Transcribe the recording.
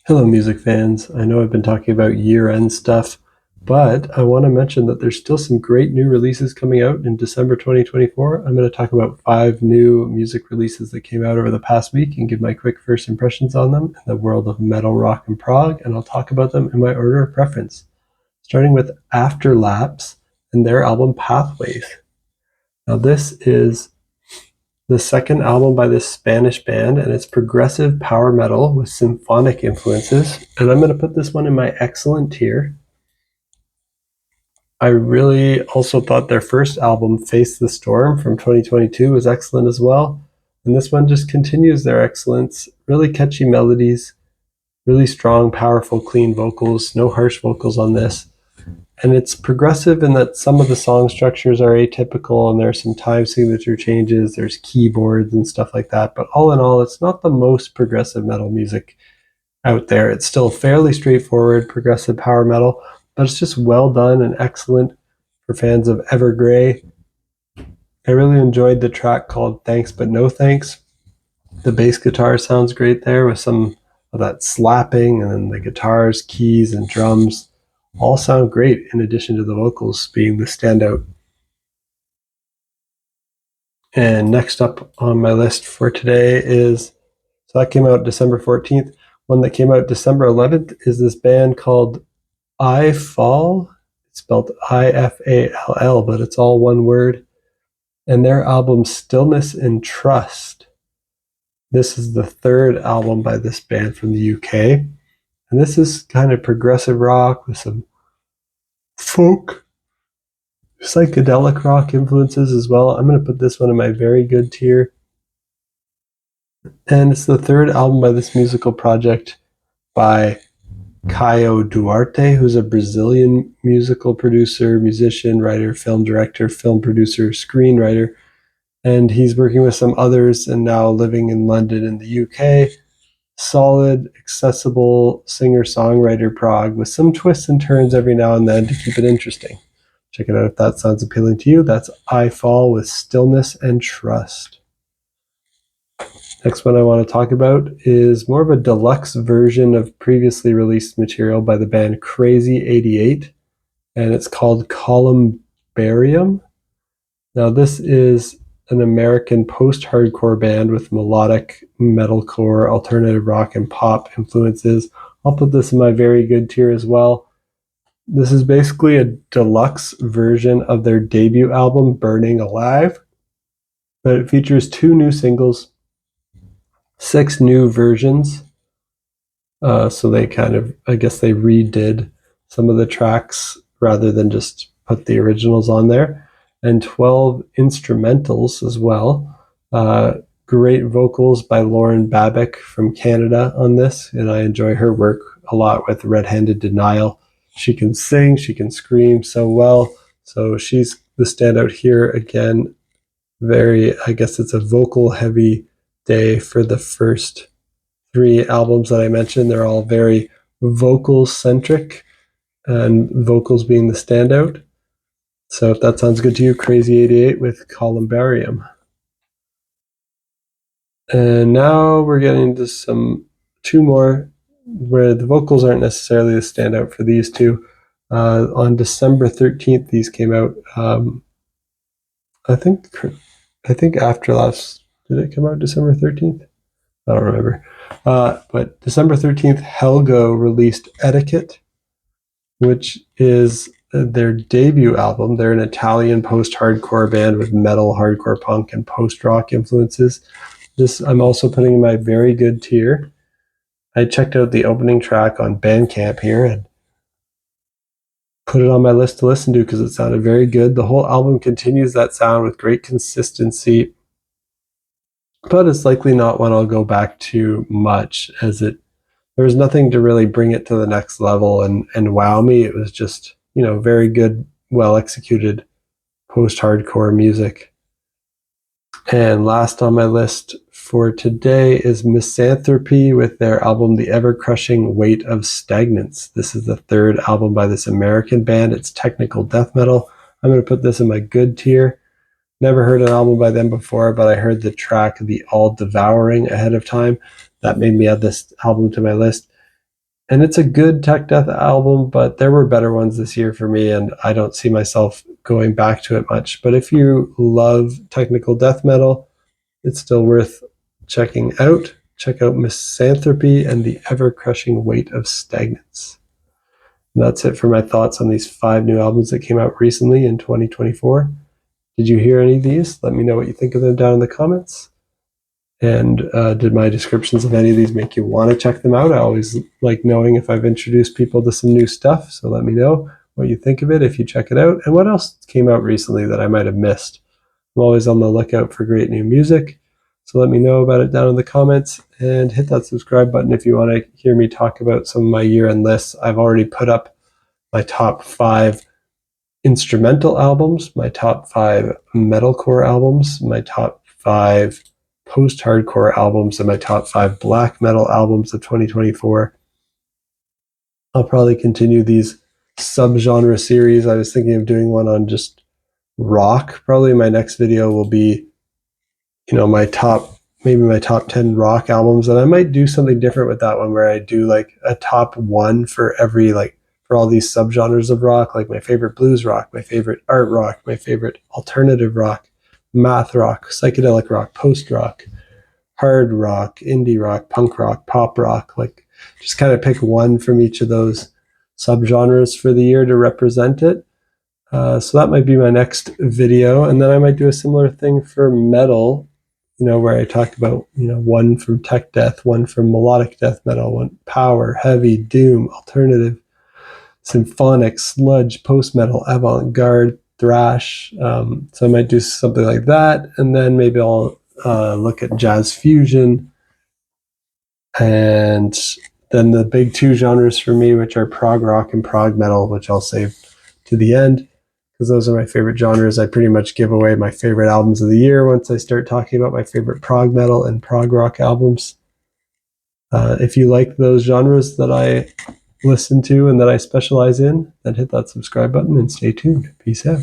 Hello, music fans. I know I've been talking about year-end stuff, but I want to mention that there's still some great new releases coming out in December 2024. I'm going to talk about 5 new music releases that came out over the past week and give my quick first impressions on them in the world of metal, rock, and prog, and I'll talk about them in my order of preference, starting with After Lapse and their album Pathways. Now, this is the second album by this Spanish band, and it's progressive power metal with symphonic influences. And I'm going to put this one in my excellent tier. I really also thought their first album, Face the Storm from 2022, was excellent as well. And this one just continues their excellence. Really catchy melodies, really strong, powerful, clean vocals, no harsh vocals on this. And it's progressive in that some of the song structures are atypical and there's some time signature changes, there's keyboards and stuff like that. But all in all, it's not the most progressive metal music out there. It's still fairly straightforward progressive power metal, but it's just well done and excellent for fans of Evergrey. I really enjoyed the track called Thanks But No Thanks. The bass guitar sounds great there with some of that slapping, and then the guitars, keys, and drums all sound great in addition to the vocals being the standout. And next up on my list for today is, so that came out December 14th. One that came out December 11th is this band called Ifall. It's spelled Ifall, but it's all one word. And their album Stillness and Trust. This is the third album by this band from the UK. And this is kind of progressive rock with some folk, psychedelic rock influences as well. I'm going to put this one in my very good tier. And it's the third album by this musical project by Caio Duarte, who's a Brazilian musical producer, musician, writer, film director, film producer, screenwriter. And he's working with some others and now living in London in the UK. Solid, accessible singer-songwriter prog with some twists and turns every now and then to keep it interesting. Check it out if that sounds appealing to you. That's Ifall with Stillness and Trust. Next one I want to talk about is more of a deluxe version of previously released material by the band CrazyEightyEight, and it's called Columbarium. Now this is an American post-hardcore band with melodic metalcore, alternative rock, and pop influences. I'll put this in my very good tier as well. This is basically a deluxe version of their debut album, Burning Alive, but it features 2 new singles, 6 new versions. So they kind of, I guess they redid some of the tracks rather than just put the originals on there, and 12 instrumentals as well. Great vocals by Lauren Babick from Canada on this, and I enjoy her work a lot with Red-Handed Denial. She can sing, she can scream so well, so she's the standout here again. I guess it's a vocal heavy day for the first 3 albums that I mentioned. They're all very vocal centric, and vocals being the standout. So if that sounds good to you, CrazyEightyEight with Columbarium. And now we're getting to 2 more where the vocals aren't necessarily the standout for these 2. On December 13th, these came out. I think After Lapse, did it come out December 13th? I don't remember. But December 13th, Hellgo released Etiquette, which is their debut album. They're an Italian post-hardcore band with metal, hardcore punk, and post-rock influences. This I'm also putting in my very good tier. I checked out the opening track on Bandcamp here and put it on my list to listen to because it sounded very good. The whole album continues that sound with great consistency, but it's likely not one I'll go back to much, as there was nothing to really bring it to the next level and wow me. It was just, very good, well executed post-hardcore music. And last on my list for today is Misanthropy with their album The Ever-Crushing Weight of Stagnance. This is the third album by this American band. It's technical death metal. I'm going to put this in my good tier. Never heard an album by them before, but I heard the track The All Devouring ahead of time. That made me add this album to my list. And it's a good tech death album, but there were better ones this year for me, and I don't see myself going back to it much. But if you love technical death metal, it's still worth checking out. Check out Misanthropy and the Ever-Crushing Weight of Stagnance. And that's it for my thoughts on these 5 new albums that came out recently in 2024. Did you hear any of these? Let me know what you think of them down in the comments. And did my descriptions of any of these make you want to check them out? I always like knowing if I've introduced people to some new stuff. So let me know what you think of it if you check it out. And what else came out recently that I might have missed. I'm always on the lookout for great new music. So let me know about it down in the comments, and hit that subscribe button if you want to hear me talk about some of my year-end lists. I've already put up my top 5 instrumental albums, my top 5 metalcore albums, my top 5 post-hardcore albums, and my top 5 black metal albums of 2024. I'll probably continue these subgenre series. I was thinking of doing one on just rock. Probably my next video will be, my top 10 rock albums, and I might do something different with that one where I do like a top 1 for every, like, for all these subgenres of rock, like my favorite blues rock, my favorite art rock, my favorite alternative rock, math rock, psychedelic rock, post rock, hard rock, indie rock, punk rock, pop rock, like just kind of pick one from each of those subgenres for the year to represent it. So that might be my next video, and then I might do a similar thing for metal, where I talk about, one from tech death, one from melodic death metal, one power, heavy, doom, alternative, symphonic, sludge, post-metal, avant-garde, thrash. So I might do something like that, and then maybe I'll look at jazz fusion, and then the big 2 genres for me, which are prog rock and prog metal, which I'll save to the end, because those are my favorite genres. I pretty much give away my favorite albums of the year once I start talking about my favorite prog metal and prog rock albums. If you like those genres that I listen to and that I specialize in, then hit that subscribe button and stay tuned. Peace out.